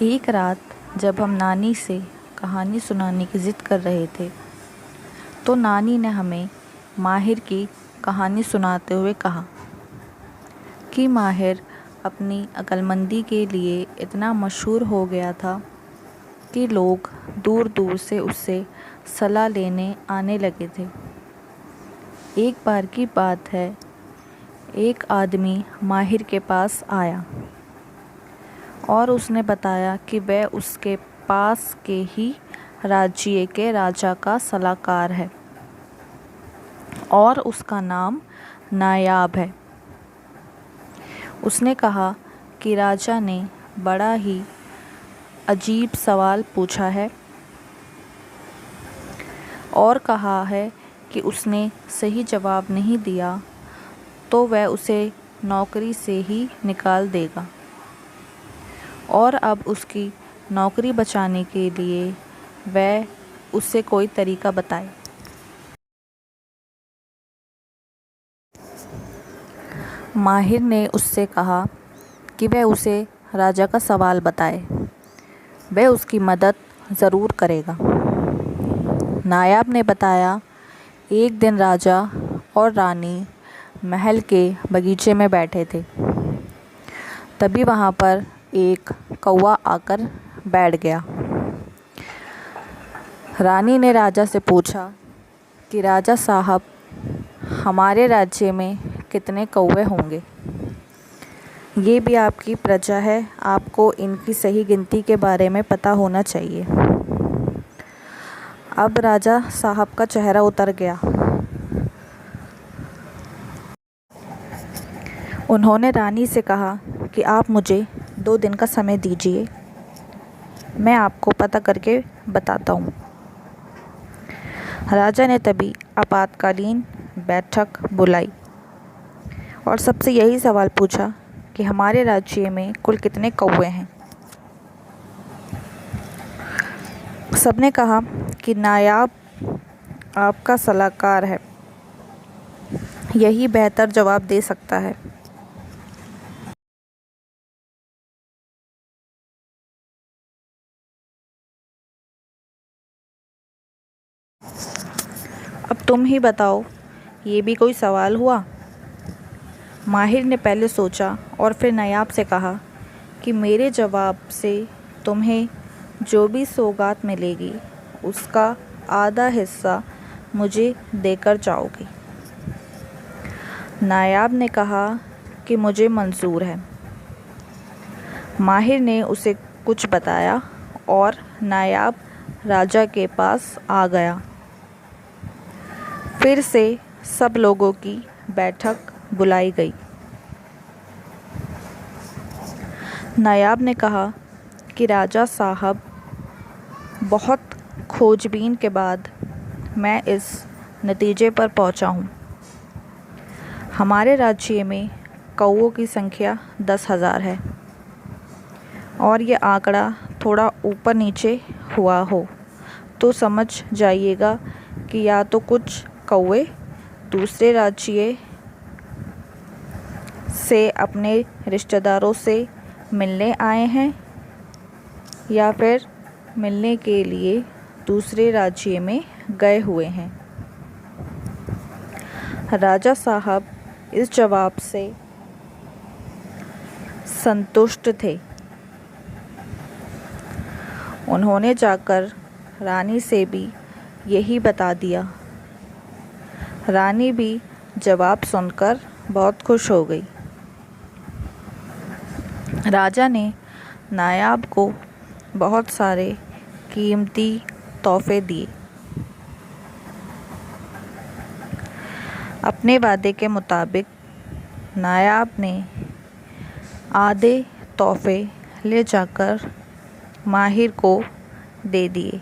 एक रात जब हम नानी से कहानी सुनाने की ज़िद कर रहे थे तो नानी ने हमें माहिर की कहानी सुनाते हुए कहा कि माहिर अपनी अक्लमंदी के लिए इतना मशहूर हो गया था कि लोग दूर दूर से उससे सलाह लेने आने लगे थे। एक बार की बात है, एक आदमी माहिर के पास आया और उसने बताया कि वह उसके पास के ही राज्य के राजा का सलाहकार है और उसका नाम नायाब है। उसने कहा कि राजा ने बड़ा ही अजीब सवाल पूछा है और कहा है कि उसने सही जवाब नहीं दिया तो वह उसे नौकरी से ही निकाल देगा और अब उसकी नौकरी बचाने के लिए वह उससे कोई तरीका बताए। माहिर ने उससे कहा कि वह उसे राजा का सवाल बताए, वह उसकी मदद ज़रूर करेगा। नायाब ने बताया, एक दिन राजा और रानी महल के बगीचे में बैठे थे। तभी वहाँ पर एक कौवा आकर बैठ गया। रानी ने राजा से पूछा कि राजा साहब, हमारे राज्य में कितने कौवे होंगे? ये भी आपकी प्रजा है, आपको इनकी सही गिनती के बारे में पता होना चाहिए। अब राजा साहब का चेहरा उतर गया। उन्होंने रानी से कहा कि आप मुझे 2 दिन का समय दीजिए, मैं आपको पता करके बताता हूँ। राजा ने तभी आपातकालीन बैठक बुलाई और सबसे यही सवाल पूछा कि हमारे राज्य में कुल कितने कौवे हैं। सबने कहा कि नायाब आपका सलाहकार है, यही बेहतर जवाब दे सकता है। अब तुम ही बताओ, ये भी कोई सवाल हुआ? माहिर ने पहले सोचा और फिर नायाब से कहा कि मेरे जवाब से तुम्हें जो भी सौगात मिलेगी उसका आधा हिस्सा मुझे देकर जाओगी। नायाब ने कहा कि मुझे मंजूर है। माहिर ने उसे कुछ बताया और नायाब राजा के पास आ गया। फिर से सब लोगों की बैठक बुलाई गई। नायाब ने कहा कि राजा साहब, बहुत खोजबीन के बाद मैं इस नतीजे पर पहुंचा हूं। हमारे राज्य में कौवों की संख्या 10,000 है और ये आंकड़ा थोड़ा ऊपर नीचे हुआ हो तो समझ जाइएगा कि या तो कुछ कौवे दूसरे राज्य से अपने रिश्तेदारों से मिलने आए हैं या फिर मिलने के लिए दूसरे राज्य में गए हुए हैं। राजा साहब इस जवाब से संतुष्ट थे। उन्होंने जाकर रानी से भी यही बता दिया। रानी भी जवाब सुनकर बहुत खुश हो गई। राजा ने नायाब को बहुत सारे कीमती तोहफे दिए। अपने वादे के मुताबिक नायाब ने आधे तोहफे ले जाकर माहिर को दे दिए।